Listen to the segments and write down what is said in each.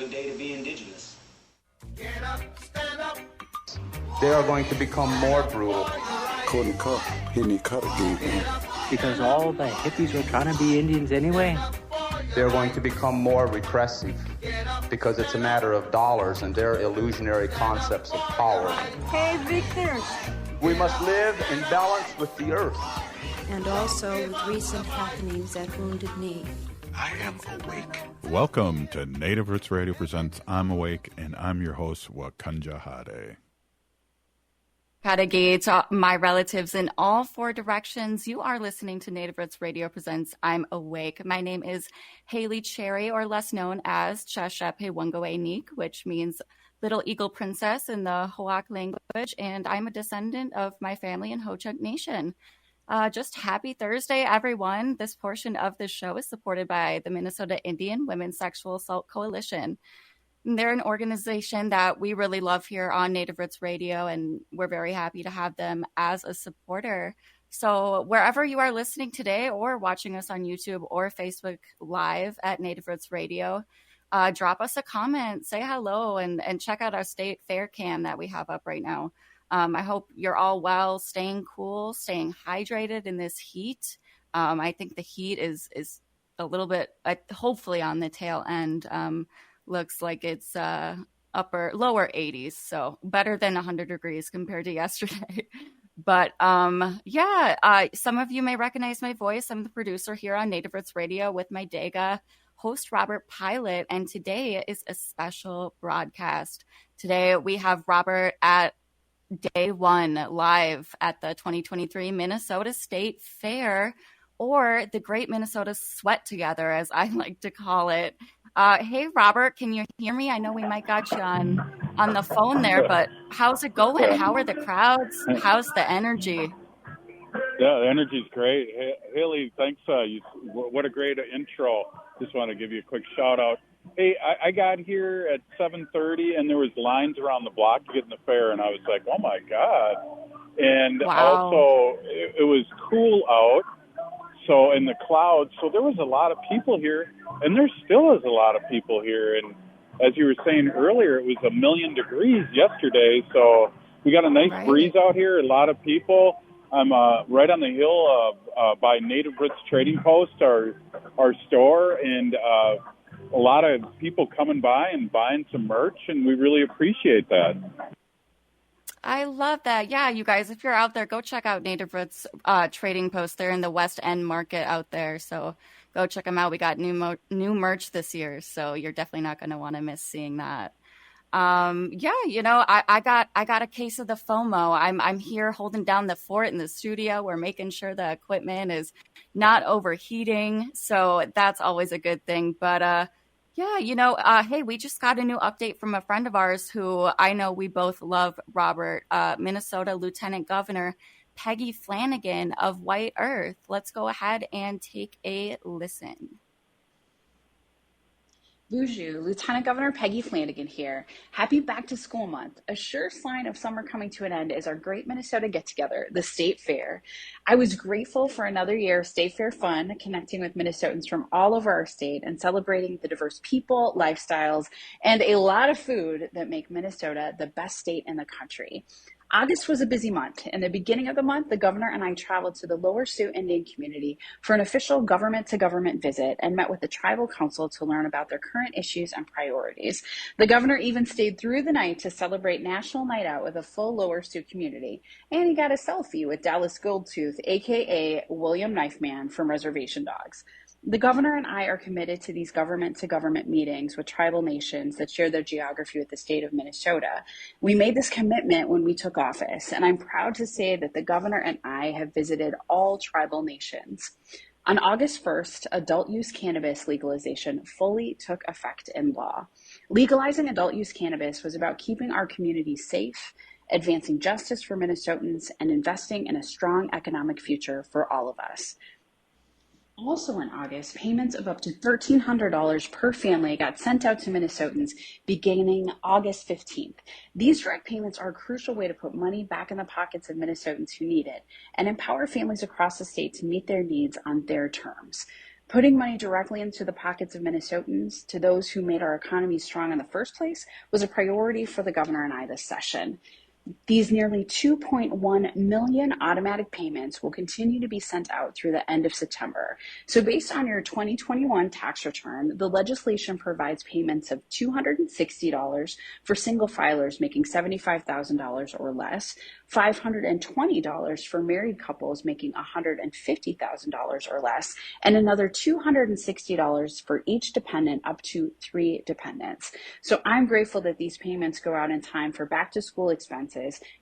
good day to be indigenous. Get up, stand up. They are going to become more brutal. Couldn't cut, any cut again. Because all the hippies were trying to be Indians anyway. They're going to become more repressive because it's a matter of dollars and their illusionary concepts of power. Hey, Victor. We must live in balance with the earth. And also with recent happenings at Wounded Knee. I am awake. Welcome to Native Roots Radio presents I'm Awake, and I'm your host, Wakanja Hade. Kadagate, my relatives in all four directions. You are listening to Native Roots Radio presents I'm Awake. My name is Haley Cherry, or less known as Chashape Wangoe Neek, which means Little Eagle Princess in the Hoak language, and I'm a descendant of my family in Ho-Chunk Nation. Just happy Thursday, everyone. This portion of the show is supported by the Minnesota Indian Women's Sexual Assault Coalition. They're an organization that we really love here on Native Roots Radio, and we're very happy to have them as a supporter. So wherever you are listening today or watching us on YouTube or Facebook Live at Native Roots Radio, drop us a comment, say hello, and check out our state fair cam that we have up right now. I hope you're all well, staying cool, staying hydrated in this heat. I think the heat is a little bit, hopefully on the tail end. Looks like it's lower 80s, so better than 100 degrees compared to yesterday. But some of you may recognize my voice. I'm the producer here on Native Roots Radio with my Dega host, Robert Pilot, and today is a special broadcast. Today we have Robert at Day 1 live at the 2023 Minnesota State Fair, or the Great Minnesota Sweat Together, as I like to call it. Hey, Robert, can you hear me? I know we might got you on the phone there, but how's it going? How are the crowds? How's the energy? Yeah, the energy's great. Haley, thanks. What a great intro. Just want to give you a quick shout out. Hey, I got here at 7:30, and there was lines around the block to get in the fair, and I was like, oh, my God. And wow. Also, it was cool out. So in the clouds, so there was a lot of people here, and there still is a lot of people here. And as you were saying earlier, it was 1,000,000 degrees yesterday, so we got a nice breeze out here. A lot of people. I'm right on the hill by Native Roots Trading Post, our store, and a lot of people coming by and buying some merch, and we really appreciate that. I love that. Yeah, you guys, if you're out there, go check out Native Roots Trading Post. They're in the West End Market out there, so go check them out. We got new merch this year, so you're definitely not going to want to miss seeing that. I got a case of the FOMO. I'm here holding down the fort in the studio. We're making sure the equipment is not overheating, so that's always a good thing. But hey, we just got a new update from a friend of ours who I know we both love, Robert, Minnesota Lieutenant Governor Peggy Flanagan of White Earth. Let's go ahead and take a listen. Bonjour, Lieutenant Governor Peggy Flanagan here. Happy Back to School Month. A sure sign of summer coming to an end is our Great Minnesota Get-Together, the State Fair. I was grateful for another year of State Fair fun, connecting with Minnesotans from all over our state and celebrating the diverse people, lifestyles, and a lot of food that make Minnesota the best state in the country. August was a busy month. In the beginning of the month, the governor and I traveled to the Lower Sioux Indian community for an official government-to-government visit and met with the tribal council to learn about their current issues and priorities. The governor even stayed through the night to celebrate National Night Out with a full Lower Sioux community. And he got a selfie with Dallas Goldtooth, a.k.a. William Knifeman from Reservation Dogs. The governor and I are committed to these government-to-government meetings with tribal nations that share their geography with the state of Minnesota. We made this commitment when we took office, and I'm proud to say that the governor and I have visited all tribal nations. On August 1st, adult use cannabis legalization fully took effect in law. Legalizing adult use cannabis was about keeping our communities safe, advancing justice for Minnesotans, and investing in a strong economic future for all of us. Also in August, payments of up to $1,300 per family got sent out to Minnesotans beginning August 15th. These direct payments are a crucial way to put money back in the pockets of Minnesotans who need it and empower families across the state to meet their needs on their terms. Putting money directly into the pockets of Minnesotans, to those who made our economy strong in the first place, was a priority for the governor and I this session. These nearly 2.1 million automatic payments will continue to be sent out through the end of September. So based on your 2021 tax return, the legislation provides payments of $260 for single filers making $75,000 or less, $520 for married couples making $150,000 or less, and another $260 for each dependent up to 3 dependents. So I'm grateful that these payments go out in time for back to school expenses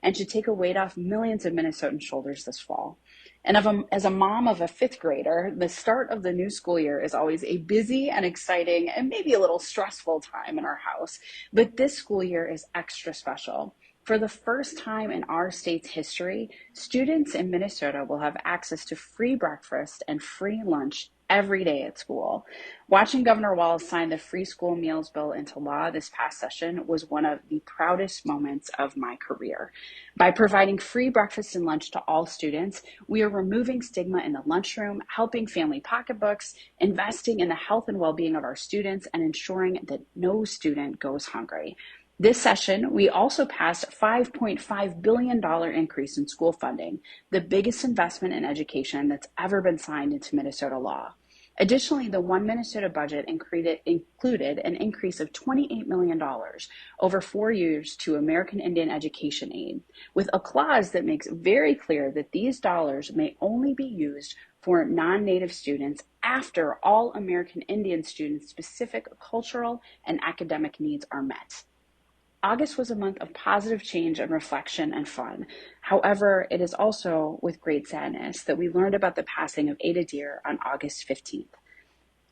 and should take a weight off millions of Minnesotan shoulders this fall. And as a mom of a 5th grader, the start of the new school year is always a busy and exciting and maybe a little stressful time in our house. But this school year is extra special. For the first time in our state's history, students in Minnesota will have access to free breakfast and free lunch every day at school. Watching Governor Walz sign the free school meals bill into law this past session was one of the proudest moments of my career. By providing free breakfast and lunch to all students, we are removing stigma in the lunchroom, helping family pocketbooks, investing in the health and well-being of our students, and ensuring that no student goes hungry. This session, we also passed a $5.5 billion increase in school funding, the biggest investment in education that's ever been signed into Minnesota law. Additionally, the One Minnesota budget included an increase of $28 million over 4 years to American Indian Education Aid, with a clause that makes very clear that these dollars may only be used for non-Native students after all American Indian students' specific cultural and academic needs are met. August was a month of positive change and reflection and fun. However, it is also with great sadness that we learned about the passing of Ada Deer on August 15th.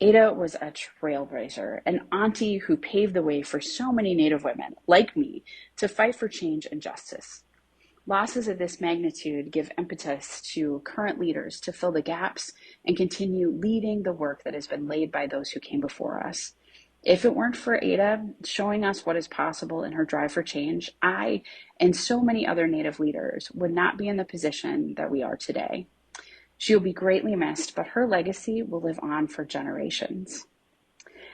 Ada was a trailblazer, an auntie who paved the way for so many Native women, like me, to fight for change and justice. Losses of this magnitude give impetus to current leaders to fill the gaps and continue leading the work that has been laid by those who came before us. If it weren't for Ada showing us what is possible in her drive for change, I and so many other Native leaders would not be in the position that we are today. She will be greatly missed, but her legacy will live on for generations.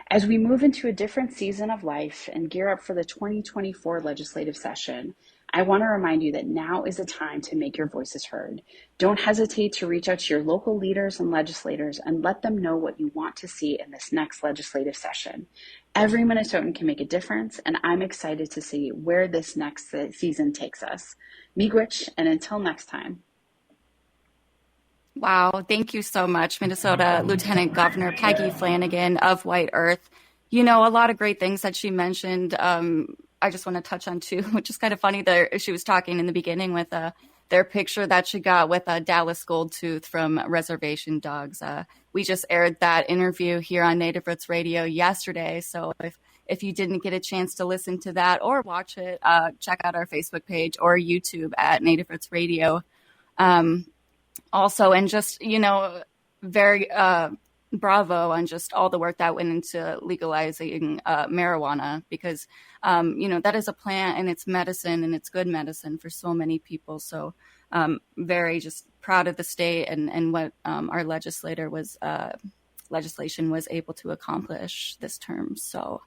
As we move into a different season of life and gear up for the 2024 legislative session, I want to remind you that now is the time to make your voices heard. Don't hesitate to reach out to your local leaders and legislators and let them know what you want to see in this next legislative session. Every Minnesotan can make a difference, and I'm excited to see where this next season takes us. Miigwech, and until next time. Wow, thank you so much, Minnesota Lieutenant Governor Peggy Flanagan of White Earth. You know, a lot of great things that she mentioned. I just want to touch on two, which is kind of funny that she was talking in the beginning with their picture that she got with Dallas Goldtooth from Reservation Dogs. We just aired that interview here on Native Roots Radio yesterday. So if you didn't get a chance to listen to that or watch it, check out our Facebook page or YouTube at Native Roots Radio. Also, and just, you know, very bravo on just all the work that went into legalizing marijuana, because, you know, that is a plant and it's medicine and it's good medicine for so many people. So very just proud of the state and what our legislation was able to accomplish this term. So,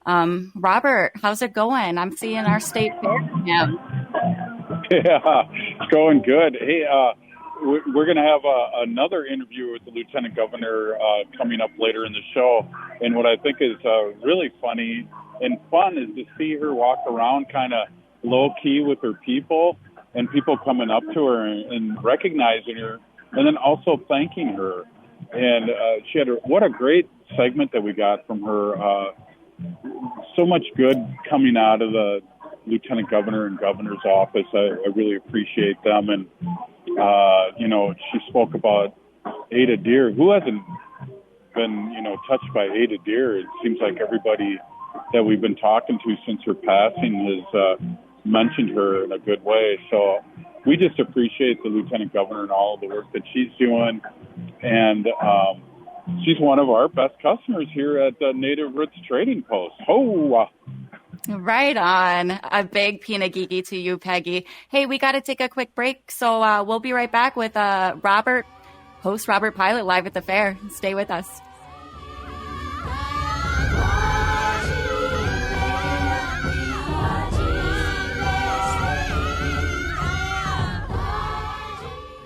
Robert, how's it going? I'm seeing our state fair now. Yeah, it's going good. Hey, we're going to have another interview with the Lieutenant Governor coming up later in the show. And what I think is really funny and fun is to see her walk around kind of low-key with her people and people coming up to her and recognizing her and then also thanking her. And she had what a great segment that we got from her. So much good coming out of the Lieutenant Governor and Governor's office. I really appreciate them. And, you know, she spoke about Ada Deer. Who hasn't been, you know, touched by Ada Deer? It seems like everybody that we've been talking to since her passing has mentioned her in a good way. So we just appreciate the Lieutenant Governor and all of the work that she's doing. And she's one of our best customers here at Native Roots Trading Post. Oh, right on. A big peanut geeky to you, Peggy. Hey, we got to take a quick break, so we'll be right back with Robert host Robert Pilot live at the fair. Stay with us.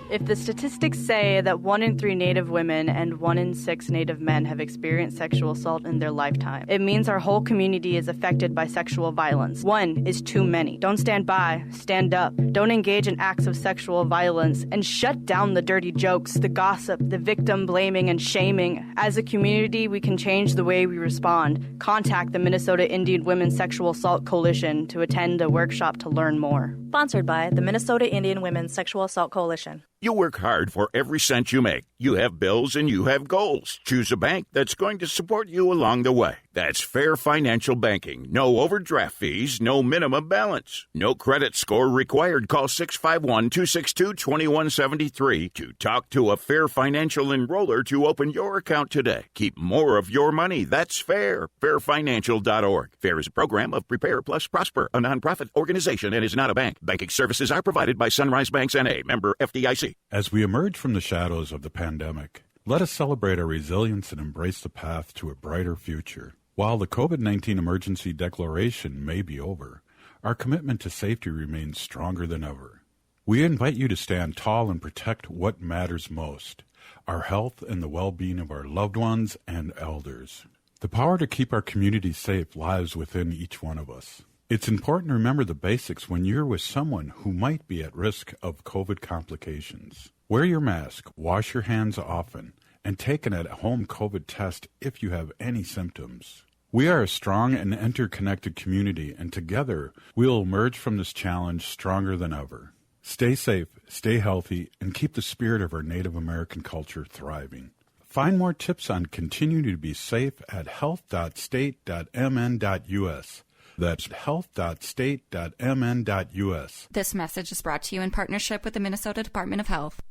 If the statistics say that 1 in 3 Native women and 1 in 6 Native men have experienced sexual assault in their lifetime, it means our whole community is affected by sexual violence. 1 is too many. Don't stand by. Stand up. Don't engage in acts of sexual violence, and shut down the dirty jokes, the gossip, the victim blaming and shaming. As a community, we can change the way we respond. Contact the Minnesota Indian Women's Sexual Assault Coalition to attend a workshop to learn more. Sponsored by the Minnesota Indian Women's Sexual Assault Coalition. You work hard for every cent you make. You have bills and you have goals. Choose a bank that's going to support you along the way. That's Fair Financial Banking. No overdraft fees, no minimum balance. No credit score required. Call 651-262-2173 to talk to a Fair Financial enroller to open your account today. Keep more of your money. That's fair. Fairfinancial.org. FAIR is a program of Prepare Plus Prosper, a nonprofit organization, and is not a bank. Banking services are provided by Sunrise Banks N.A., member FDIC. As we emerge from the shadows of the pandemic, let us celebrate our resilience and embrace the path to a brighter future. While the COVID-19 emergency declaration may be over, our commitment to safety remains stronger than ever. We invite you to stand tall and protect what matters most, our health and the well-being of our loved ones and elders. The power to keep our community safe lies within each one of us. It's important to remember the basics when you're with someone who might be at risk of COVID complications. Wear your mask, wash your hands often, and take an at-home COVID test if you have any symptoms. We are a strong and interconnected community, and together we'll emerge from this challenge stronger than ever. Stay safe, stay healthy, and keep the spirit of our Native American culture thriving. Find more tips on continuing to be safe at health.state.mn.us. That's health.state.mn.us. This message is brought to you in partnership with the Minnesota Department of Health.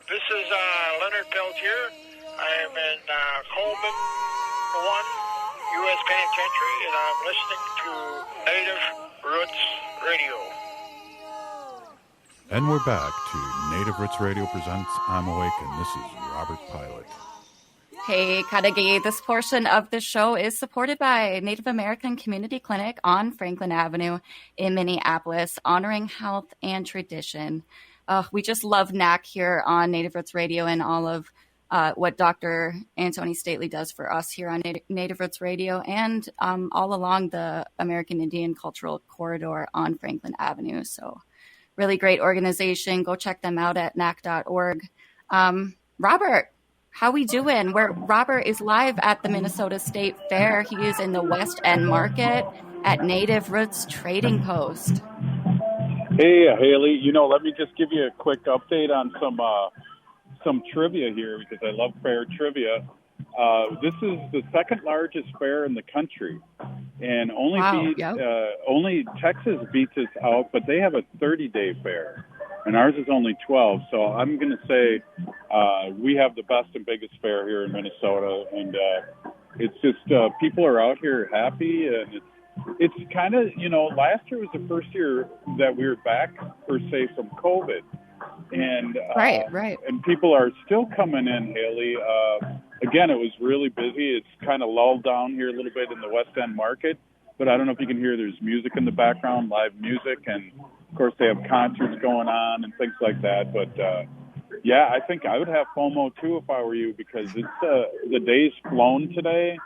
This is Leonard Peltier. I am in Coleman 1 U.S. Penitentiary, and I'm listening to Native Roots Radio. And we're back to Native Roots Radio presents I'm Awake, and this is Robert Pilot. Hey, Kadagi. This portion of the show is supported by Native American Community Clinic on Franklin Avenue in Minneapolis, honoring health and tradition. We just love NAC here on Native Roots Radio and all of what Dr. Antoni Stately does for us here on Native Roots Radio and all along the American Indian Cultural Corridor on Franklin Avenue. So really great organization. Go check them out at nac.org. Robert, how we doing? Robert is live at the Minnesota State Fair. He is in the West End Market at Native Roots Trading Post. Hey, Haley. Let me just give you a quick update on some trivia here because I love fair trivia. This is the second largest fair in the country, and only Texas beats us out, but they have a 30-day fair. And ours is only 12, so I'm going to say we have the best and biggest fair here in Minnesota, and it's just people are out here happy, and it's kind of, last year was the first year that we were back, per se, from COVID, and right. And people are still coming in, Haley. Again, it was really busy. It's kind of lulled down here a little bit in the West End Market, but I don't know if you can hear there's music in the background, live music, and of course, they have concerts going on and things like that. But, yeah, I think I would have FOMO, too, if I were you, because it's the day's flown today,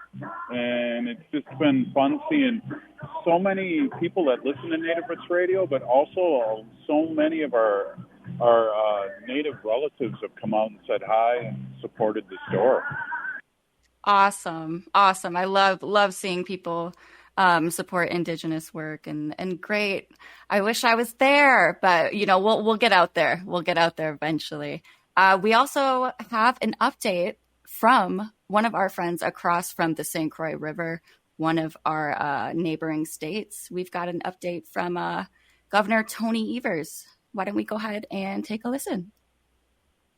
and it's just been fun seeing so many people that listen to Native Roots Radio, but also so many of our Native relatives have come out and said hi and supported the store. Awesome. I love seeing people support Indigenous work and great. I wish I was there, but we'll get out there. We'll get out there eventually. We also have an update from one of our friends across from the St. Croix River, one of our neighboring states. We've got an update from Governor Tony Evers. Why don't we go ahead and take a listen?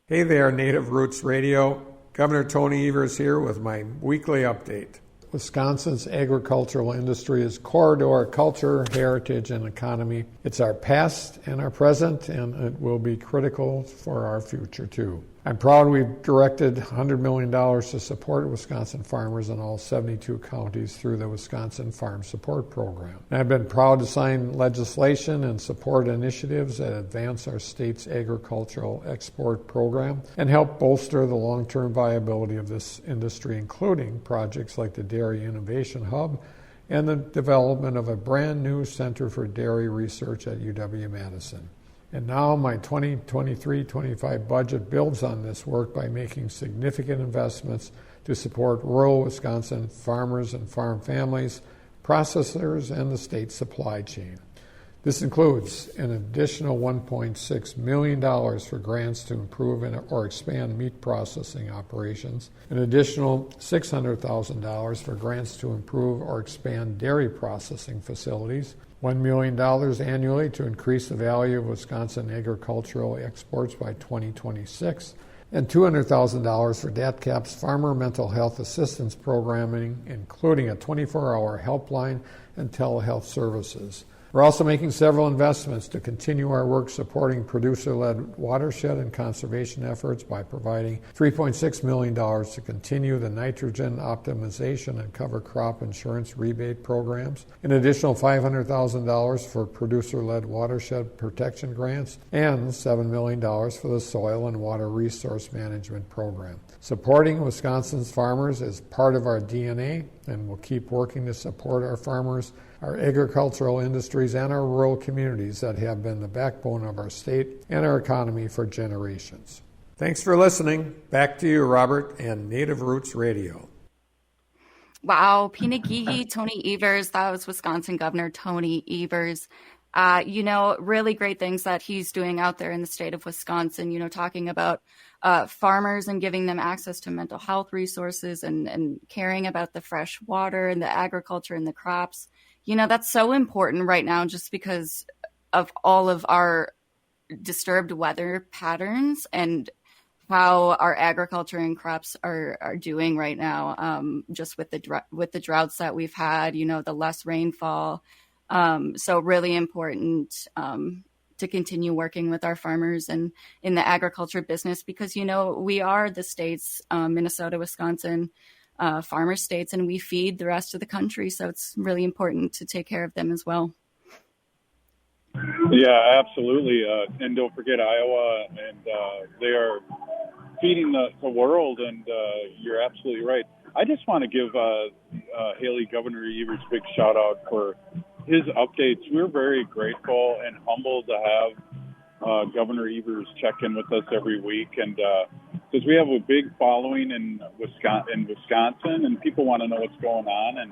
Hey there, Native Roots Radio. Governor Tony Evers here with my weekly update. Wisconsin's agricultural industry is core to our culture, heritage, and economy. It's our past and our present, and it will be critical for our future, too. I'm proud we've directed $100 million to support Wisconsin farmers in all 72 counties through the Wisconsin Farm Support Program. And I've been proud to sign legislation and support initiatives that advance our state's agricultural export program and help bolster the long-term viability of this industry, including projects like the Dairy Innovation Hub and the development of a brand new Center for Dairy Research at UW-Madison. And now my 2023-25 budget builds on this work by making significant investments to support rural Wisconsin farmers and farm families, processors, and the state supply chain. This includes an additional $1.6 million for grants to improve or expand meat processing operations, an additional $600,000 for grants to improve or expand dairy processing facilities, $1 million annually to increase the value of Wisconsin agricultural exports by 2026, and $200,000 for DATCAP's Farmer Mental Health Assistance Programming, including a 24-hour helpline and telehealth services. We're also making several investments to continue our work supporting producer-led watershed and conservation efforts by providing $3.6 million to continue the nitrogen optimization and cover crop insurance rebate programs, an additional $500,000 for producer-led watershed protection grants, and $7 million for the Soil and Water Resource Management Program. Supporting Wisconsin's farmers is part of our DNA, and we'll keep working to support our farmers, our agricultural industries, and our rural communities that have been the backbone of our state and our economy for generations. Thanks for listening. Back to you, Robert, and Native Roots Radio. Wow, Pinagigi, Tony Evers, that was Wisconsin Governor Tony Evers. Really great things that he's doing out there in the state of Wisconsin, talking about farmers and giving them access to mental health resources and caring about the fresh water and the agriculture and the crops. That's so important right now just because of all of our disturbed weather patterns and how our agriculture and crops are doing right now, just with the droughts that we've had, the less rainfall. So really important to continue working with our farmers and in the agriculture business because, we are the states, Minnesota, Wisconsin, farmer states, and we feed the rest of the country. So it's really important to take care of them as well. Yeah, absolutely. And don't forget Iowa, and they are feeding the world, and you're absolutely right. I just want to give Haley, Governor Evers, a big shout out for his updates. We're very grateful and humbled to have Governor Evers check in with us every week, and because we have a big following in Wisconsin, and people want to know what's going on, and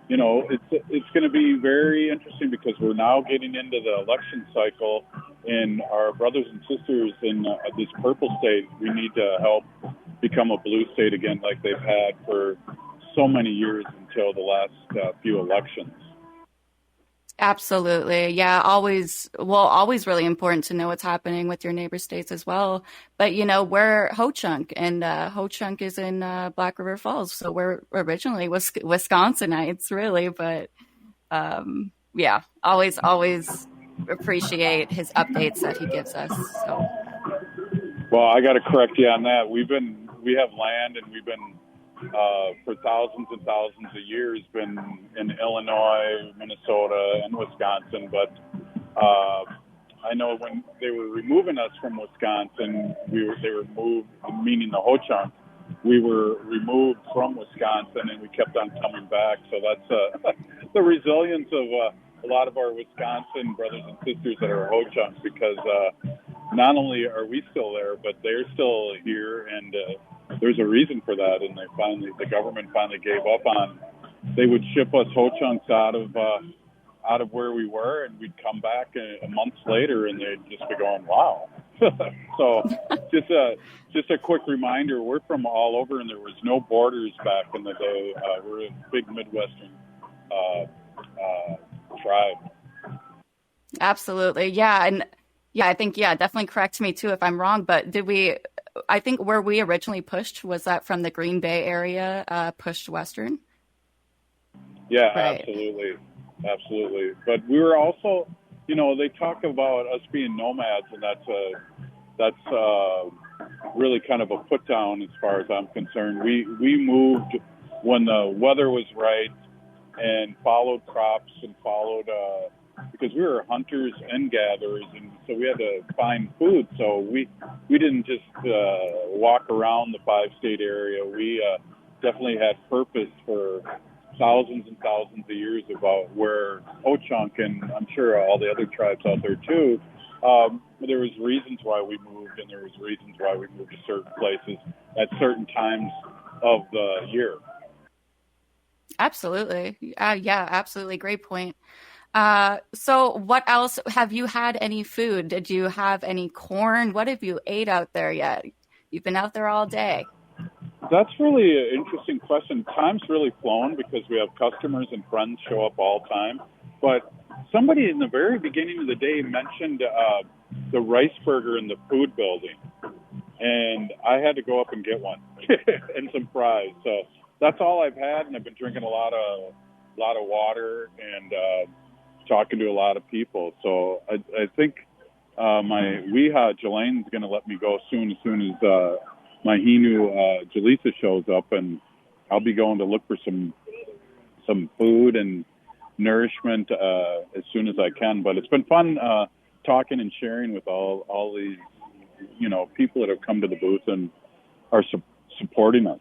it's going to be very interesting because we're now getting into the election cycle, and our brothers and sisters in this purple state, we need to help become a blue state again, like they've had for so many years until the last few elections. Absolutely. Yeah, always really important to know what's happening with your neighbor states as well. But, we're Ho-Chunk, and Ho-Chunk is in Black River Falls. So we're originally Wisconsinites, really. But, always appreciate his updates that he gives us. So. Well, I got to correct you on that. We have land, and we've been for thousands and thousands of years been in Illinois, Minnesota, and Wisconsin. But I know when they were removing us from Wisconsin, they were moved, meaning the Ho-Chunk. We were removed from Wisconsin, and we kept on coming back. So that's the resilience of a lot of our Wisconsin brothers and sisters that are Ho-Chunks, because not only are we still there, but they're still here, and there's a reason for that. And the government finally gave up on. They would ship us Ho-Chunks out of where we were, and we'd come back a month later, and they'd just be going, "Wow." So just a quick reminder: we're from all over, and there was no borders back in the day. We're a big Midwestern tribe. Absolutely, yeah, and I think definitely correct me too if I'm wrong. But I think where we originally pushed was that from the Green Bay area pushed western. Yeah, Right. Absolutely. But we were also, they talk about us being nomads, and that's really kind of a put down as far as I'm concerned. We moved when the weather was right and followed crops and followed because we were hunters and gatherers, and so we had to find food. So we didn't just walk around the 5-state area. We definitely had purpose for thousands and thousands of years about where Ho-Chunk, and I'm sure all the other tribes out there too, there was reasons why we moved, and there was reasons why we moved to certain places at certain times of the year. Absolutely. Yeah, absolutely. Great point. So what else? Have you had any food? Did you have any corn? What have you ate out there yet? You've been out there all day. That's really an interesting question. Time's really flown because we have customers and friends show up all the time. But somebody in the very beginning of the day mentioned the rice burger in the food building. And I had to go up and get one and some fries. So that's all I've had, and I've been drinking a lot of water and talking to a lot of people. So I think my Weeha Jelane's going to let me go soon as my Hinu Jalisa shows up, and I'll be going to look for some food and nourishment as soon as I can. But it's been fun talking and sharing with all these people that have come to the booth and are supporting us.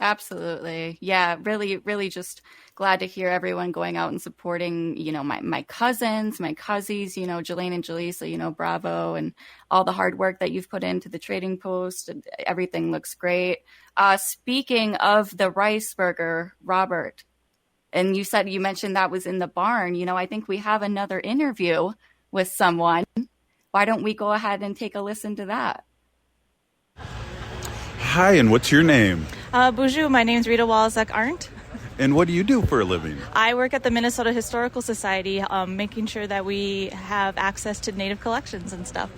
Absolutely. Yeah, really, really just glad to hear everyone going out and supporting, my cousins, my cousins, Jelaine and Jaleesa, bravo, and all the hard work that you've put into the trading post. And everything looks great. Speaking of the rice burger, Robert, and you mentioned that was in the barn. I think we have another interview with someone. Why don't we go ahead and take a listen to that? Hi, and what's your name? Bonjour, my name's Rita Walzak-Arndt. And what do you do for a living? I work at the Minnesota Historical Society, making sure that we have access to Native collections and stuff.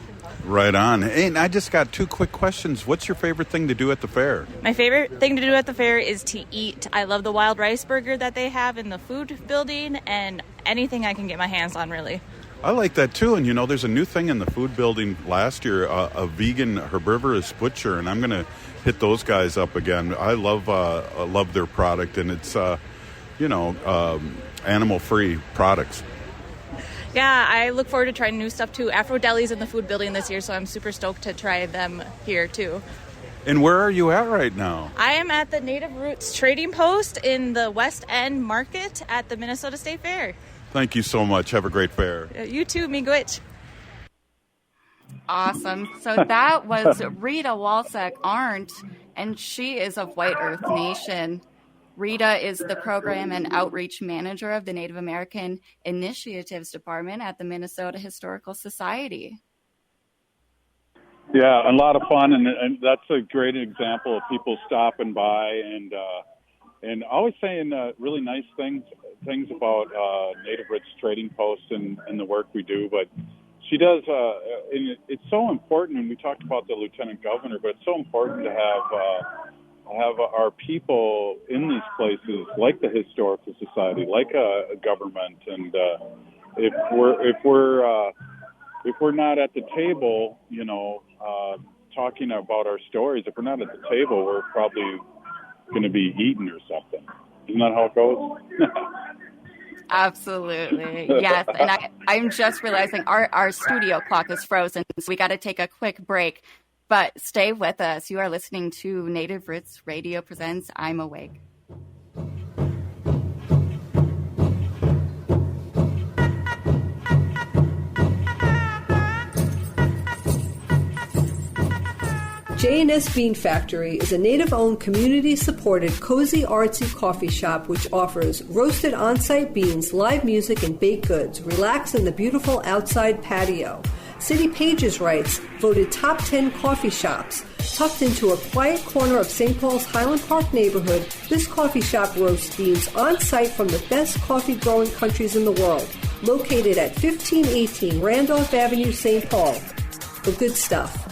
Right on. Hey, and I just got 2 quick questions. What's your favorite thing to do at the fair? My favorite thing to do at the fair is to eat. I love the wild rice burger that they have in the food building, and anything I can get my hands on, really. I like that too, and there's a new thing in the food building last year, a vegan herbivorous butcher, and I'm going to hit those guys up again. I love their product, and it's animal-free products. Yeah, I look forward to trying new stuff too. Afro Deli's in the food building this year, so I'm super stoked to try them here too. And where are you at right now? I am at the Native Roots Trading Post in the West End Market at the Minnesota State Fair. Thank you so much. Have a great fair. You too, miigwech. Awesome. So that was Rita Walzak-Arndt, and she is of White Earth Nation. Rita is the Program and Outreach Manager of the Native American Initiatives Department at the Minnesota Historical Society. Yeah, a lot of fun, and that's a great example of people stopping by and always saying really nice things about Native Roots Trading Post and the work we do. But she does, and it's so important, and we talked about the Lieutenant Governor, but it's so important to have our people in these places, like the Historical Society, like a government, and if we're not at the table, talking about our stories, if we're not at the table, we're probably going to be eaten or something. Isn't that how it goes? Absolutely. Yes. And I'm just realizing our studio clock is frozen, so we got to take a quick break. But stay with us. You are listening to Native Roots Radio presents I'm Awake. J&S Bean Factory is a Native-owned, community-supported, cozy, artsy coffee shop which offers roasted on-site beans, live music, and baked goods. Relax in the beautiful outside patio. City Pages writes, voted top 10 coffee shops. Tucked into a quiet corner of St. Paul's Highland Park neighborhood, this coffee shop roasts beans on-site from the best coffee-growing countries in the world. Located at 1518 Randolph Avenue, St. Paul. The good stuff.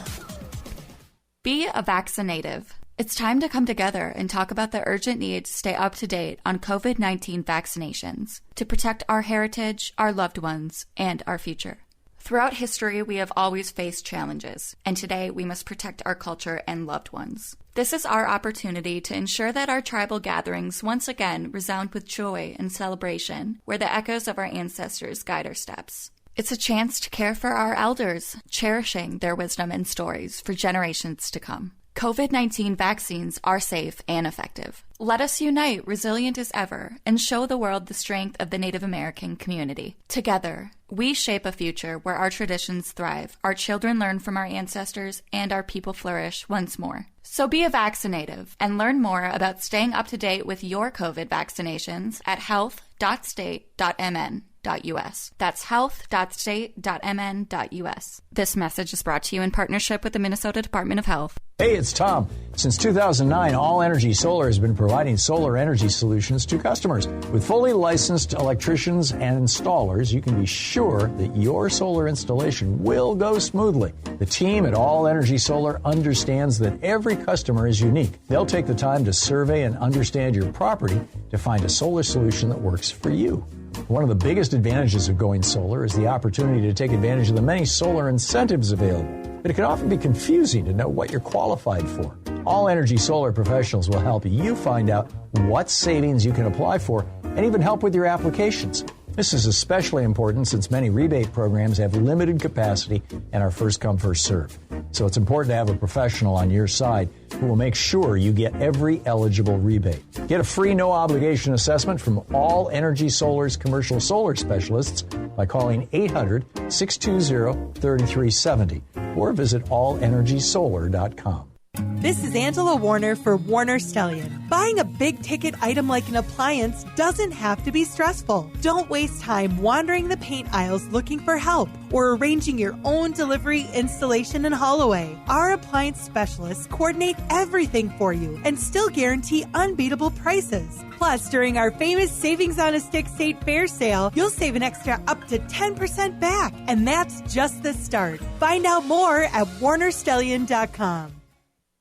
Be a vaccinative. It's time to come together and talk about the urgent need to stay up to date on COVID-19 vaccinations to protect our heritage, our loved ones, and our future. Throughout history, we have always faced challenges, and today we must protect our culture and loved ones. This is our opportunity to ensure that our tribal gatherings once again resound with joy and celebration, where the echoes of our ancestors guide our steps. It's a chance to care for our elders, cherishing their wisdom and stories for generations to come. COVID-19 vaccines are safe and effective. Let us unite, resilient as ever, and show the world the strength of the Native American community. Together, we shape a future where our traditions thrive, our children learn from our ancestors, and our people flourish once more. So be a vaccinative and learn more about staying up to date with your COVID vaccinations at health.state.mn.us. That's health.state.mn.us. This message is brought to you in partnership with the Minnesota Department of Health. Hey, it's Tom. Since 2009, All Energy Solar has been providing solar energy solutions to customers. With fully licensed electricians and installers, you can be sure that your solar installation will go smoothly. The team at All Energy Solar understands that every customer is unique. They'll take the time to survey and understand your property to find a solar solution that works for you. One of the biggest advantages of going solar is the opportunity to take advantage of the many solar incentives available. But it can often be confusing to know what you're qualified for. All Energy Solar professionals will help you find out what savings you can apply for and even help with your applications. This is especially important since many rebate programs have limited capacity and are first come, first serve. So it's important to have a professional on your side who will make sure you get every eligible rebate. Get a free no-obligation assessment from All Energy Solar's commercial solar specialists by calling 800-620-3370 or visit allenergysolar.com. This is Angela Warner for Warner Stellian. Buying a big-ticket item like an appliance doesn't have to be stressful. Don't waste time wandering the paint aisles looking for help or arranging your own delivery, installation, and haul away. Our appliance specialists coordinate everything for you and still guarantee unbeatable prices. Plus, during our famous Savings on a Stick State Fair sale, you'll save an extra up to 10% back, and that's just the start. Find out more at warnerstellian.com.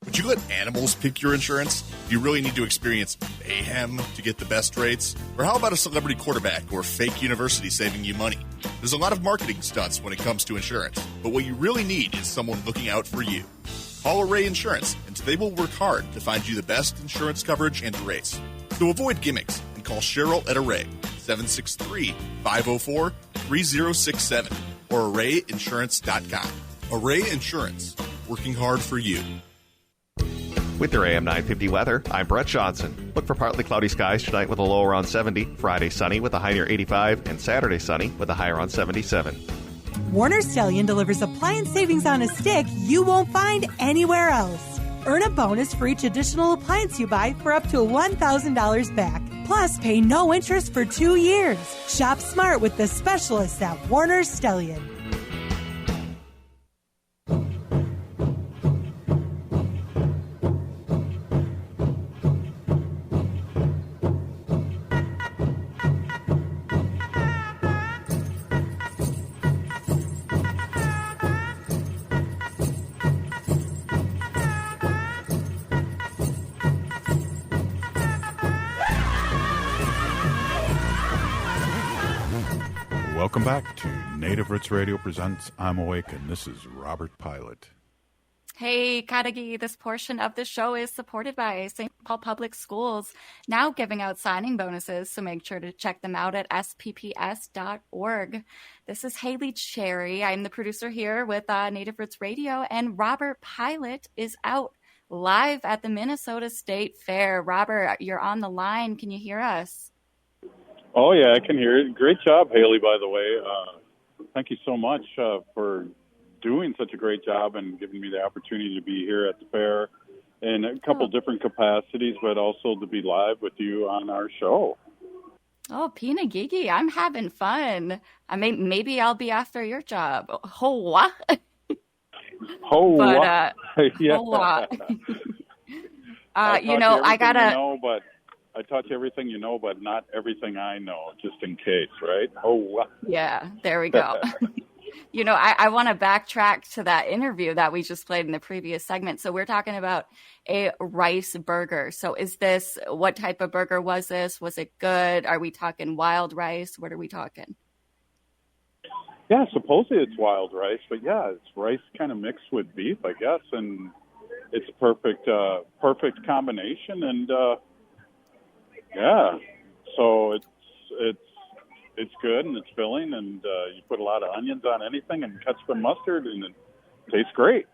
Would you let animals pick your insurance? Do you really need to experience mayhem to get the best rates? Or how about a celebrity quarterback or fake university saving you money? There's a lot of marketing stunts when it comes to insurance, but what you really need is someone looking out for you. Call Array Insurance, and they will work hard to find you the best insurance coverage and rates. So avoid gimmicks and call Cheryl at Array, 763-504-3067, or arrayinsurance.com. Array Insurance, working hard for you. With your AM 950 weather, I'm Brett Johnson. Look for partly cloudy skies tonight with a low around 70, Friday sunny with a high near 85, and Saturday sunny with a high around 77. Warner Stellian delivers appliance savings on a stick you won't find anywhere else. Earn a bonus for each additional appliance you buy for up to $1,000 back. Plus, pay no interest for 2 years. Shop smart with the specialists at Warner Stellian. Welcome back to Native Roots Radio presents I'm Awake, and this is Robert Pilot. Hey, Kadagi, this portion of the show is supported by St. Paul Public Schools, now giving out signing bonuses, so make sure to check them out at spps.org. This is Haley Cherry. I'm the producer here with Native Roots Radio, and Robert Pilot is out live at the Minnesota State Fair. Robert, you're on the line. Can you hear us? Oh, yeah, I can hear it. Great job, Haley, by the way. Thank you so much for doing such a great job and giving me the opportunity to be here at the fair in a couple different capacities, but also to be live with you on our show. Oh, Pina Gigi, I'm having fun. Maybe I'll be after your job. Hoa. Hoa. Yeah. Hoa. I taught you everything you know, but not everything I know, just in case, right? Oh, yeah, there we go. I want to backtrack to that interview that we just played in the previous segment. So we're talking about a rice burger. So what type of burger was this? Was it good? Are we talking wild rice? What are we talking? Yeah, supposedly it's wild rice, but yeah, it's rice kind of mixed with beef, I guess, and it's perfect combination. And yeah, so it's good and it's filling, and you put a lot of onions on anything and ketchup and mustard, and it tastes great.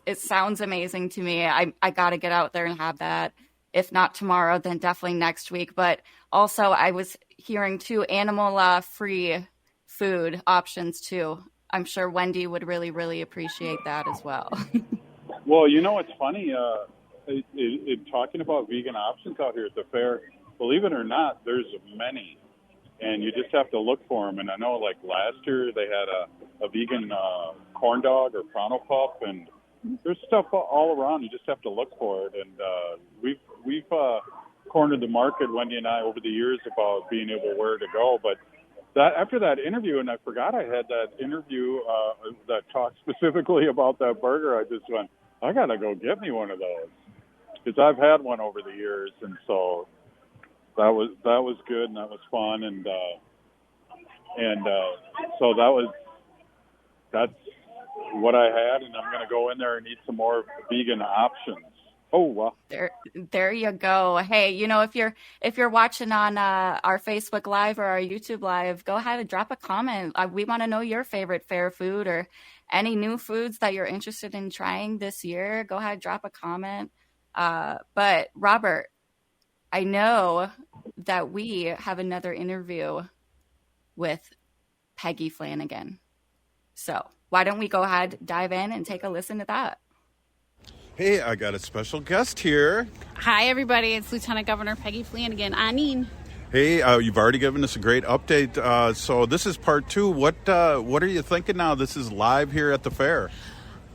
It sounds amazing to me. I got to get out there and have that. If not tomorrow, then definitely next week. But also, I was hearing too, animal-free food options too. I'm sure Wendy would really, really appreciate that as well. Well, it's funny, talking about vegan options out here at the fair, believe it or not, there's many, and you just have to look for them. And I know, like last year, they had a vegan corn dog or Pronto Pup, and there's stuff all around. You just have to look for it. And we've cornered the market, Wendy and I, over the years about being able where to go. But after that interview, and I forgot I had that interview that talked specifically about that burger, I just went, I got to go get me one of those, because I've had one over the years. And so that was good, and that was fun. And so that's what I had, and I'm going to go in there and eat some more vegan options. Oh, wow. There you go. Hey, if you're watching on our Facebook Live or our YouTube Live, go ahead and drop a comment. We want to know your favorite fair food or any new foods that you're interested in trying this year. Go ahead, drop a comment. But Robert, I know that we have another interview with Peggy Flanagan. So why don't we go ahead, dive in, and take a listen to that? Hey, I got a special guest here. Hi, everybody. It's Lieutenant Governor Peggy Flanagan. Aneen. Hey, you've already given us a great update. So this is part 2. What are you thinking now? This is live here at the fair.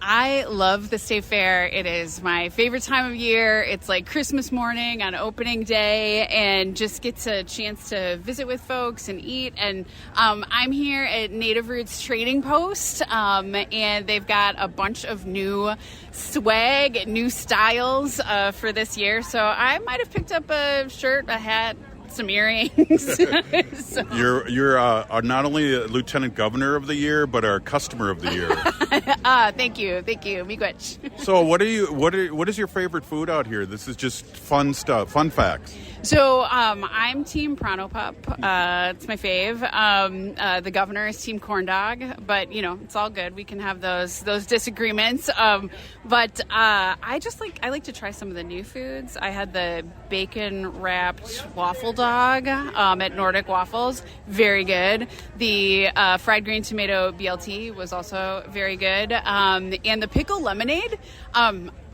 I love the State Fair. It is my favorite time of year. It's like Christmas morning on opening day, and just gets a chance to visit with folks and eat. And I'm here at Native Roots Trading Post, and they've got a bunch of new swag, new styles for this year. So I might have picked up a shirt, a hat, some earrings. So. You're not only a Lieutenant Governor of the Year, but our Customer of the Year. Thank you, miigwech. So what is your favorite food out here? This is just fun stuff, fun facts. So I'm Team Pronto Pup. It's my fave. The governor is Team Corn Dog, but it's all good. We can have those disagreements. But I like to try some of the new foods. I had the bacon wrapped waffle dog at Nordic Waffles. Very good. The fried green tomato BLT was also very good. And the pickle lemonade.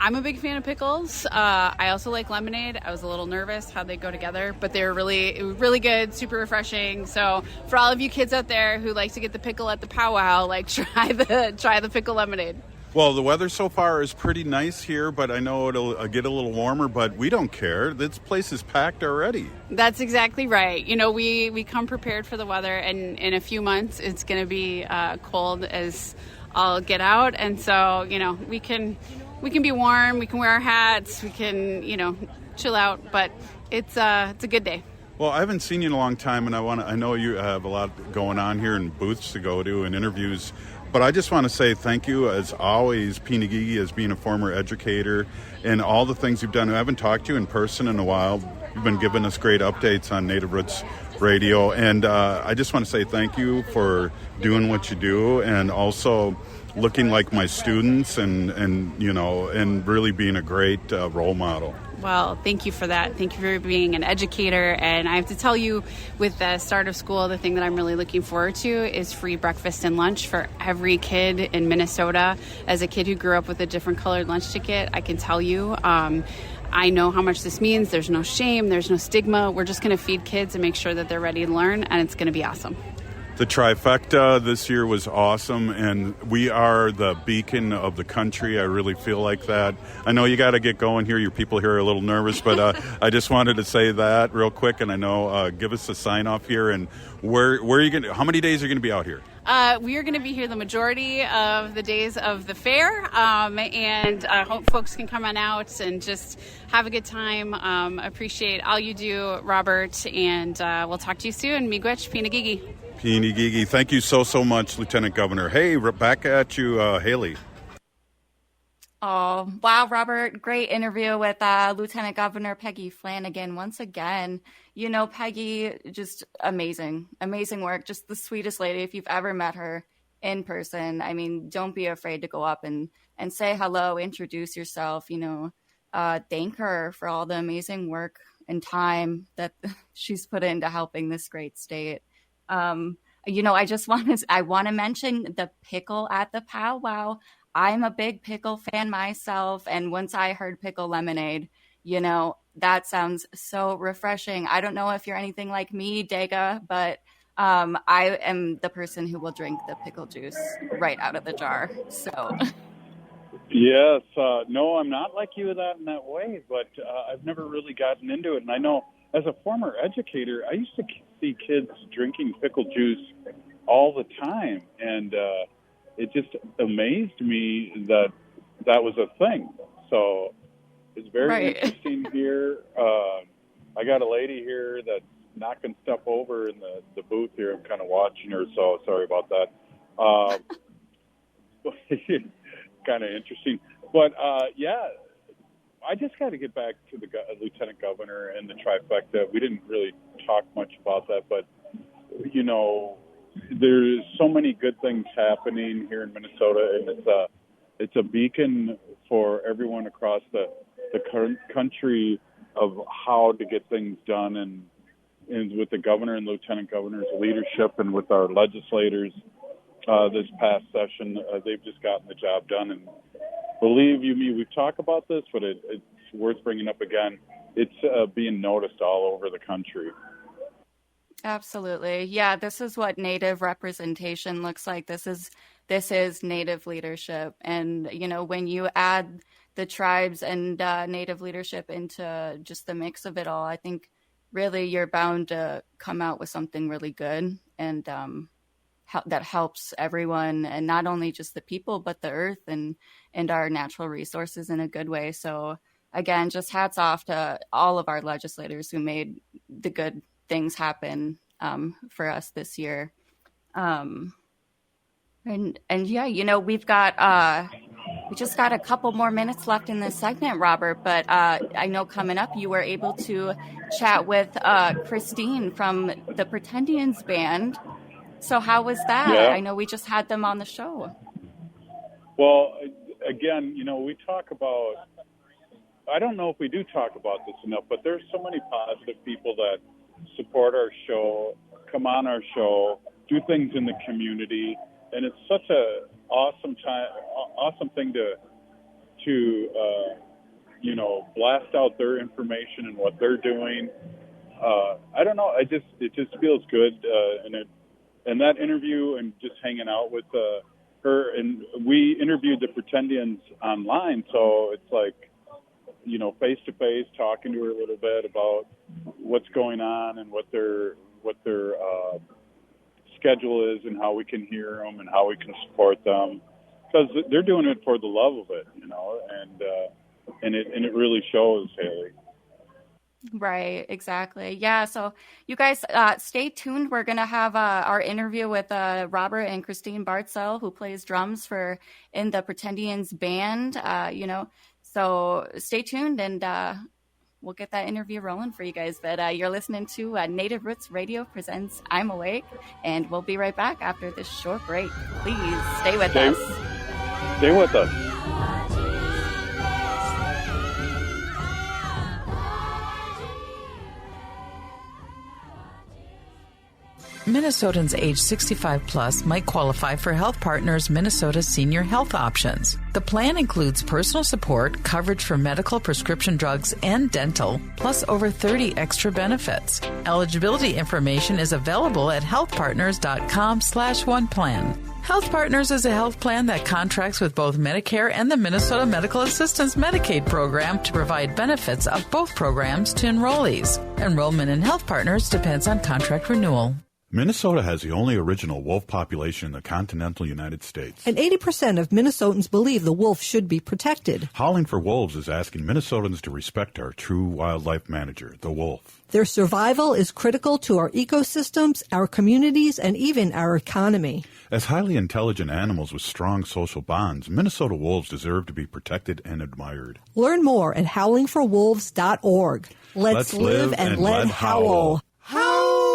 I'm a big fan of pickles. I also like lemonade. I was a little nervous how they go together, but they're really, really good, super refreshing. So for all of you kids out there who like to get the pickle at the powwow, try the pickle lemonade. Well, the weather so far is pretty nice here, but I know it'll get a little warmer, but we don't care. This place is packed already. That's exactly right. We come prepared for the weather, and in a few months it's going to be cold as all get out. And so, we can be warm, we can wear our hats, we can, chill out, but it's a good day. Well, I haven't seen you in a long time, and I know you have a lot going on here and booths to go to and interviews. But I just want to say thank you, as always, Pinagigi, as being a former educator, and all the things you've done. I haven't talked to you in person in a while. You've been giving us great updates on Native Roots Radio, and I just want to say thank you for doing what you do, and also looking like my students, and really being a great role model. Well, thank you for that. Thank you for being an educator. And I have to tell you, with the start of school, the thing that I'm really looking forward to is free breakfast and lunch for every kid in Minnesota. As a kid who grew up with a different colored lunch ticket, I can tell you, I know how much this means. There's no shame. There's no stigma. We're just going to feed kids and make sure that they're ready to learn, and it's going to be awesome. The trifecta this year was awesome, and we are the beacon of the country. I really feel like that. I know you got to get going here. Your people here are a little nervous, but I just wanted to say that real quick. And I know, give us a sign off here. And where are you going? How many days are you going to be out here? we are going to be here the majority of the days of the fair, and I hope folks can come on out and just have a good time. Appreciate all you do, Robert, and we'll talk to you soon. Miigwech, Pinagigi. Pinagigi. Thank you so much, Lieutenant Governor. Hey, back at you, Haley. Oh, wow, Robert. Great interview with Lieutenant Governor Peggy Flanagan once again. You know, Peggy, just amazing work. Just the sweetest lady. If you've ever met her in person, I mean, don't be afraid to go up and say hello, introduce yourself, thank her for all the amazing work and time that she's put into helping this great state. I want to mention the pickle at the powwow. I'm a big pickle fan myself, and once I heard pickle lemonade, that sounds so refreshing. I don't know if you're anything like me, Dega, but I am the person who will drink the pickle juice right out of the jar. So, yes, no, I'm not like you in that way, but I've never really gotten into it. And I know as a former educator, I used to see kids drinking pickle juice all the time, and it just amazed me that was a thing. So it's very interesting here. I got a lady here that's knocking stuff over in the booth here. I'm kind of watching her, so sorry about that. Kind of interesting. But, I just got to get back to the Lieutenant Governor and the trifecta. We didn't really talk much about that, but, there's so many good things happening here in Minnesota, and it's a beacon for everyone across the country of how to get things done, and with the governor and lieutenant governor's leadership, and with our legislators this past session, they've just gotten the job done. And believe you me, we've talked about this, but it's worth bringing up again. It's being noticed all over the country. Absolutely. Yeah, this is what Native representation looks like. This is Native leadership. And, when you add the tribes and Native leadership into just the mix of it all, I think really you're bound to come out with something really good and that helps everyone, and not only just the people, but the earth and our natural resources in a good way. So again, just hats off to all of our legislators who made the good things happen for us this year. And yeah, we've got we just got a couple more minutes left in this segment, Robert, but I know coming up you were able to chat with Christine from the Pretendians Band. So how was that? Yeah. I know we just had them on the show. Well, again, we talk about, I don't know if we do talk about this enough, but there's so many positive people that support our show, come on our show, do things in the community, and it's such a awesome thing to blast out their information and what they're doing. I don't know, it just feels good, and that interview and just hanging out with her, and we interviewed the Pretendians online, so it's like, face to face, talking to her a little bit about what's going on and what their schedule is and how we can hear them and how we can support them, because they're doing it for the love of it, and it really shows, Haley. Right, exactly. Yeah, so you guys stay tuned. We're going to have our interview with Robert and Christine Bartyzal, who plays drums in the Pretendians Band, So stay tuned, and we'll get that interview rolling for you guys. But you're listening to Native Roots Radio presents I'm Awake, and we'll be right back after this short break. Please stay with us. Stay with us. Minnesotans age 65 plus might qualify for Health Partners Minnesota's senior health options. The plan includes personal support, coverage for medical, prescription drugs, and dental, plus over 30 extra benefits. Eligibility information is available at healthpartners.com/oneplan. Health Partners is a health plan that contracts with both Medicare and the Minnesota Medical Assistance Medicaid program to provide benefits of both programs to enrollees. Enrollment in Health Partners depends on contract renewal. Minnesota has the only original wolf population in the continental United States. And 80% of Minnesotans believe the wolf should be protected. Howling for Wolves is asking Minnesotans to respect our true wildlife manager, the wolf. Their survival is critical to our ecosystems, our communities, and even our economy. As highly intelligent animals with strong social bonds, Minnesota wolves deserve to be protected and admired. Learn more at howlingforwolves.org. Let's live and let howl. Howl!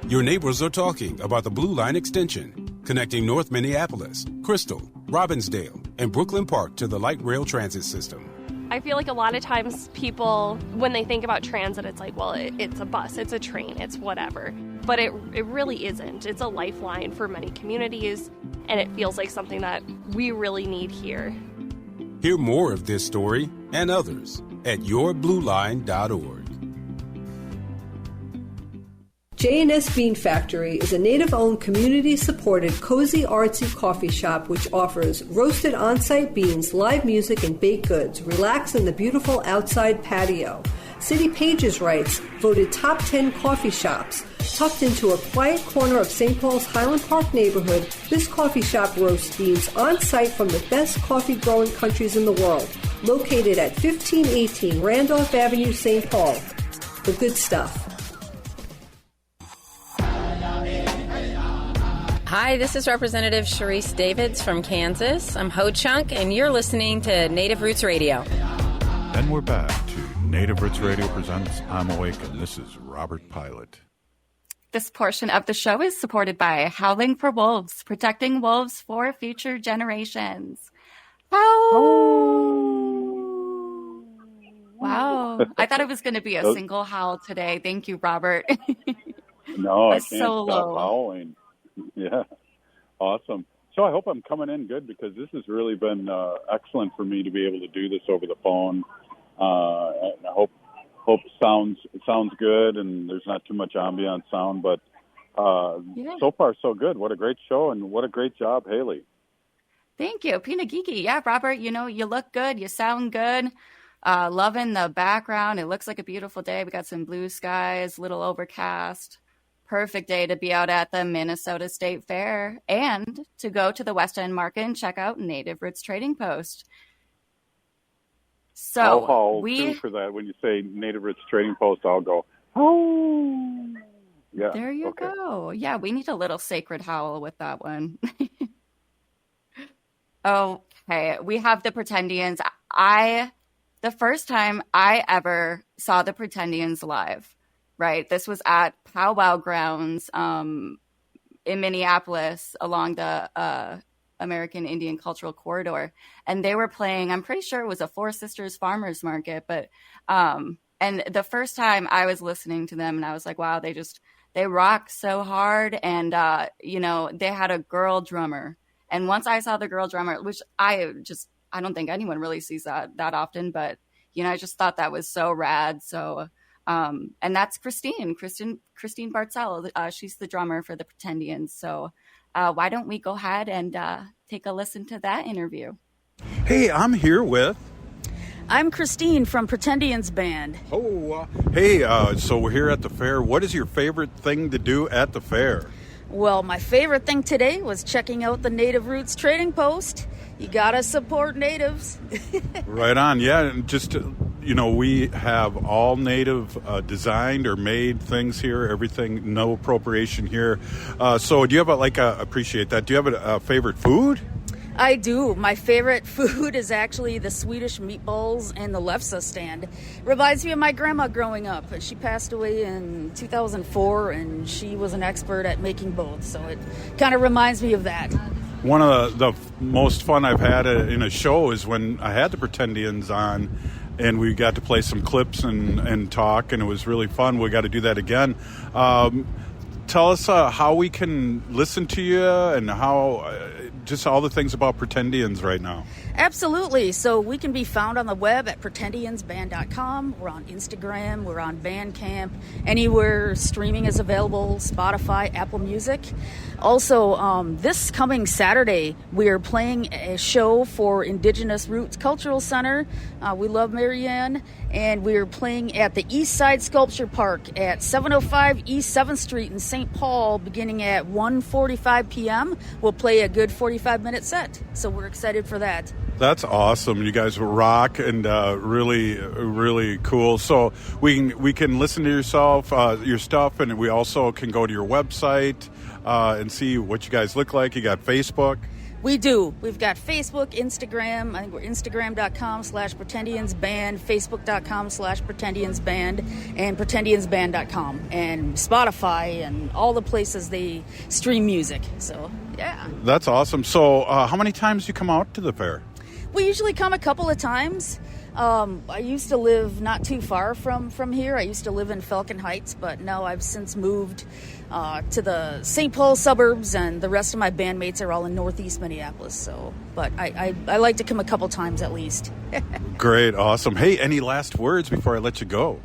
Your neighbors are talking about the Blue Line extension, connecting North Minneapolis, Crystal, Robbinsdale, and Brooklyn Park to the light rail transit system. I feel like a lot of times people, when they think about transit, it's like, well, it's a bus, it's a train, it's whatever. But it really isn't. It's a lifeline for many communities, and it feels like something that we really need here. Hear more of this story and others at yourblueline.org. J&S Bean Factory is a native-owned, community-supported, cozy, artsy coffee shop which offers roasted on-site beans, live music, and baked goods. Relax in the beautiful outside patio. City Pages writes, voted top 10 coffee shops. Tucked into a quiet corner of St. Paul's Highland Park neighborhood, this coffee shop roasts beans on-site from the best coffee-growing countries in the world. Located at 1518 Randolph Avenue, St. Paul. The good stuff. Hi, this is Representative Sharice Davids from Kansas. I'm Ho Chunk, and you're listening to Native Roots Radio. And we're back to Native Roots Radio presents I'm Awake, and this is Robert Pilot. This portion of the show is supported by Howling for Wolves, protecting wolves for future generations. Oh! Wow. I thought it was going to be a single howl today. Thank you, Robert. No, I can't so stop low. howling. Yeah, awesome. So I hope I'm coming in good because this has really been excellent for me to be able to do this over the phone. And I hope it sounds good and there's not too much ambient sound. But so far so good. What a great show and what a great job, Haley. Thank you, Pina Geeky. Yeah, Robert, you look good. You sound good. Loving the background. It looks like a beautiful day. We got some blue skies, little overcast. Perfect day to be out at the Minnesota State Fair and to go to the West End Market and check out Native Roots Trading Post. So I'll howl too for that. When you say Native Roots Trading Post, I'll go, oh. Yeah. There you go. Yeah, we need a little sacred howl with that one. Okay, we have the Pretendians. The first time I ever saw the Pretendians live, right? This was at Powwow Grounds in Minneapolis along the American Indian Cultural Corridor. And they were playing, I'm pretty sure it was a Four Sisters Farmers Market, but and the first time I was listening to them and I was like, wow, they rock so hard. And, they had a girl drummer. And once I saw the girl drummer, which I don't think anyone really sees that often, but, I just thought that was so rad. So, and that's Christine Bartyzal. She's the drummer for the Pretendians. So why don't we go ahead and take a listen to that interview? Hey, I'm here with... I'm Christine from Pretendians Band. So we're here at the fair. What is your favorite thing to do at the fair? Well, my favorite thing today was checking out the Native Roots Trading Post. You gotta support natives. Right on, yeah. And just, we have all native designed or made things here, everything, no appropriation here. So do you have appreciate that. Do you have a favorite food? I do. My favorite food is actually the Swedish meatballs and the lefse stand. Reminds me of my grandma growing up. She passed away in 2004, and she was an expert at making both, so it kind of reminds me of that. One of the most fun I've had in a show is when I had the Pretendians on, and we got to play some clips and talk, and it was really fun. We got to do that again. Tell us how we can listen to you and how... just all the things about Pretendians right now. Absolutely. So we can be found on the web at pretendiansband.com. We're on Instagram. We're on Bandcamp. Anywhere streaming is available, Spotify, Apple Music. Also, this coming Saturday, we are playing a show for Indigenous Roots Cultural Center. We love Marianne. And we are playing at the East Side Sculpture Park at 705 East 7th Street in St. Paul, beginning at 1:45 p.m. We'll play a good 45-minute set. So we're excited for that. That's awesome. You guys rock and really, really cool. So we can listen to your stuff, and we also can go to your website and see what you guys look like. You got Facebook? We do. We've got Facebook, Instagram. I think we're Instagram.com/PretendiansBand, Facebook.com/PretendiansBand, and PretendiansBand.com, and Spotify, and all the places they stream music. So, yeah. That's awesome. So how many times do you come out to the fair? We usually come a couple of times. I used to live not too far from here. I used to live in Falcon Heights, but now I've since moved to the St. Paul suburbs, and the rest of my bandmates are all in Northeast Minneapolis. So, but I like to come a couple times at least. Great, awesome. Hey, any last words before I let you go?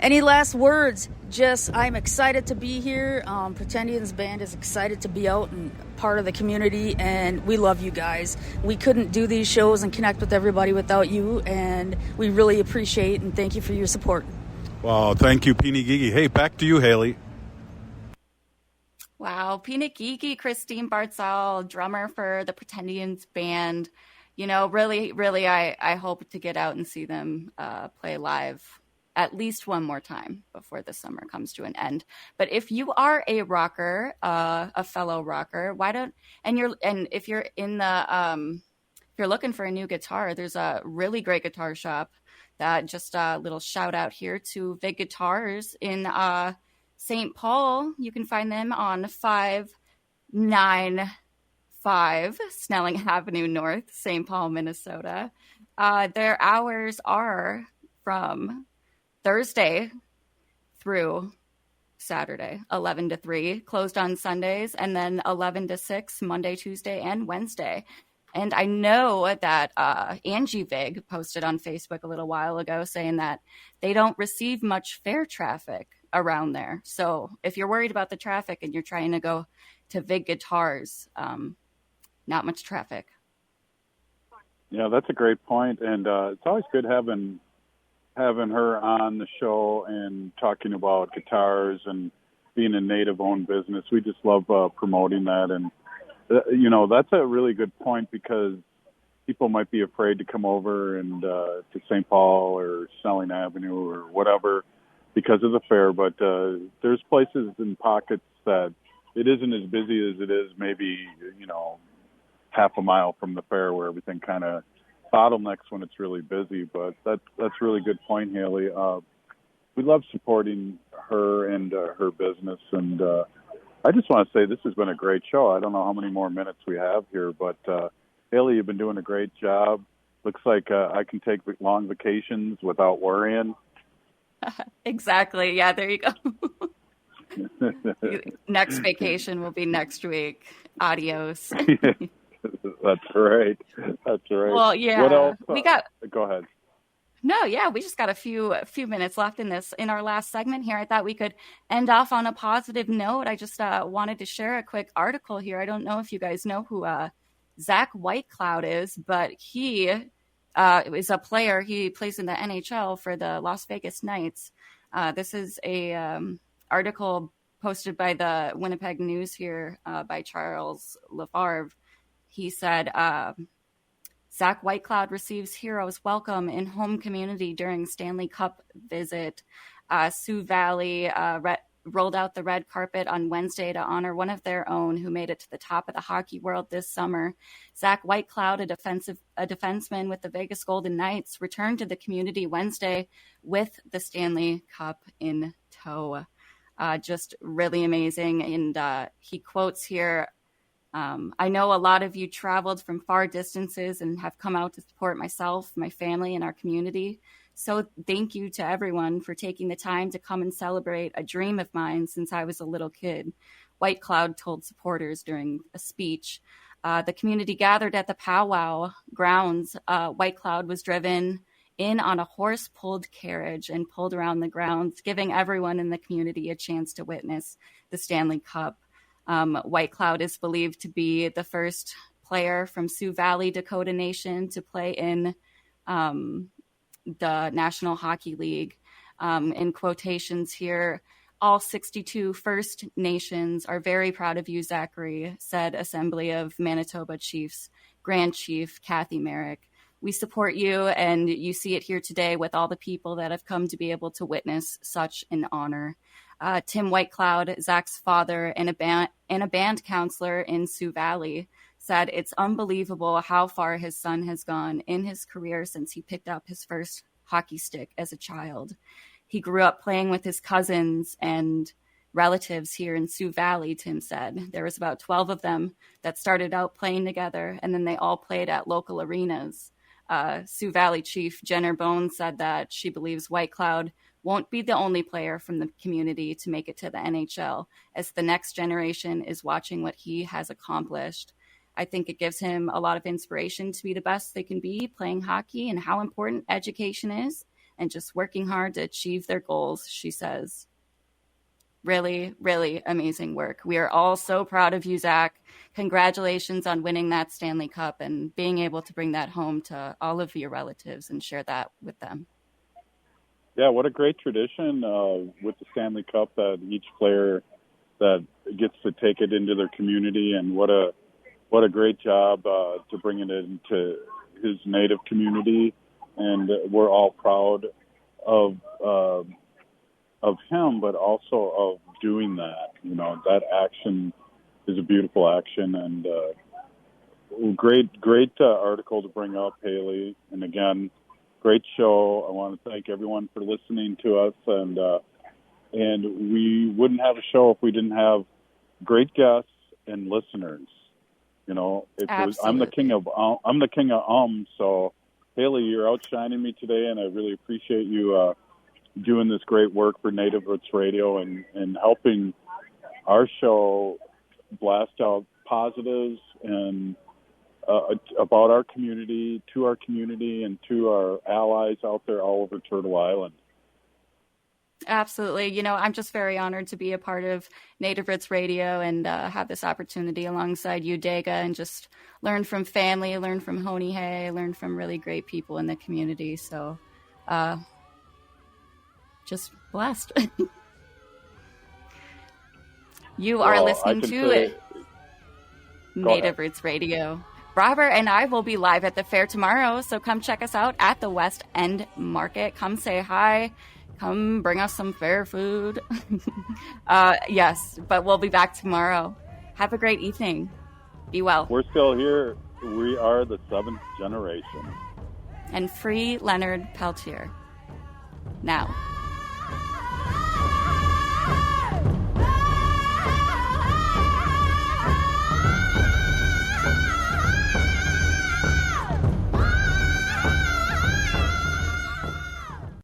Any last words? Just, I'm excited to be here. Pretendians Band is excited to be out and part of the community, and we love you guys. We couldn't do these shows and connect with everybody without you, and we really appreciate and thank you for your support. Well, thank you, Peeny Gigi. Hey, back to you, Haley. Wow, Peanut Geeky, Christine Bartyzal, drummer for the Pretendians Band. You know, really, I hope to get out and see them play live at least one more time before the summer comes to an end. But if you are a rocker, a fellow rocker, if you're in the if you're looking for a new guitar, there's a really great guitar shop that just a little shout out here to Vig Guitars in St. Paul. You can find them on 595 Snelling Avenue North, St. Paul, Minnesota. Their hours are from Thursday through Saturday, 11 to 3, closed on Sundays, and then 11 to 6, Monday, Tuesday, and Wednesday. And I know that Angie Vig posted on Facebook a little while ago saying that they don't receive much fair traffic around there. So if you're worried about the traffic and you're trying to go to Vig Guitars, not much traffic. Yeah, that's a great point. And it's always good having her on the show and talking about guitars and being a native-owned business. We just love promoting that. And, that's a really good point because people might be afraid to come over and to St. Paul or Snelling Avenue or whatever because of the fair. But there's places and pockets that it isn't as busy as it is maybe, half a mile from the fair where everything kind of bottlenecks when it's really busy. But that's a really good point, Haley. We love supporting her and her business, and I just want to say this has been a great show. I don't know how many more minutes we have here, but Haley, you've been doing a great job. Looks like I can take long vacations without worrying. Exactly. Yeah, there you go. Next vacation will be next week. Adios. That's right. Well, yeah. What else? Go ahead. No, yeah, we just got a few minutes left in our last segment here. I thought we could end off on a positive note. I just wanted to share a quick article here. I don't know if you guys know who Zach Whitecloud is, but he is a player. He plays in the NHL for the Las Vegas Knights. This is a article posted by the Winnipeg News here by Charles Lefavre. He said, Zach Whitecloud receives hero's welcome in home community during Stanley Cup visit. Sioux Valley rolled out the red carpet on Wednesday to honor one of their own who made it to the top of the hockey world this summer. Zach Whitecloud, a defenseman with the Vegas Golden Knights, returned to the community Wednesday with the Stanley Cup in tow. Just really amazing. And he quotes here, I know a lot of you traveled from far distances and have come out to support myself, my family, and our community. So thank you to everyone for taking the time to come and celebrate a dream of mine since I was a little kid, Whitecloud told supporters during a speech. The community gathered at the powwow grounds. White Cloud was driven in on a horse-pulled carriage and pulled around the grounds, giving everyone in the community a chance to witness the Stanley Cup. White Cloud is believed to be the first player from Sioux Valley, Dakota Nation to play in the National Hockey League. In quotations here, all 62 First Nations are very proud of you, Zachary, said Assembly of Manitoba Chiefs Grand Chief Kathy Merrick. We support you, and you see it here today with all the people that have come to be able to witness such an honor. Tim Whitecloud, Zach's father and a band counselor in Sioux Valley, said it's unbelievable how far his son has gone in his career since he picked up his first hockey stick as a child. He grew up playing with his cousins and relatives here in Sioux Valley, Tim said. There was about 12 of them that started out playing together, and then they all played at local arenas. Sioux Valley Chief Jenner Bones said that she believes White Cloud won't be the only player from the community to make it to the NHL, as the next generation is watching what he has accomplished. I think it gives him a lot of inspiration to be the best they can be playing hockey and how important education is and just working hard to achieve their goals, she says. Really, really amazing work. We are all so proud of you, Zach. Congratulations on winning that Stanley Cup and being able to bring that home to all of your relatives and share that with them. Yeah, what a great tradition with the Stanley Cup, that each player that gets to take it into their community, and what a great job to bring it into his native community. And we're all proud of him, but also of doing that. You know, that action is a beautiful action, and great article to bring up, Haley. And again, great show. I want to thank everyone for listening to us, and we wouldn't have a show if we didn't have great guests and listeners. You know, I'm the king of so Haley, you're outshining me today, and I really appreciate you doing this great work for Native Roots Radio and helping our show blast out positives and about our community, to our community, and to our allies out there all over Turtle Island. Absolutely. You know, I'm just very honored to be a part of Native Roots Radio and have this opportunity alongside you, Dega, and just learn from family, learn from Honey Hay, learn from really great people in the community. So just blessed. You are listening to Native Roots Radio. Robert and I will be live at the fair tomorrow, so come check us out at the West End Market. Come say hi. Come bring us some fair food. Yes, but we'll be back tomorrow. Have a great evening. Be well. We're still here. We are the 7th generation. And free Leonard Peltier. Now.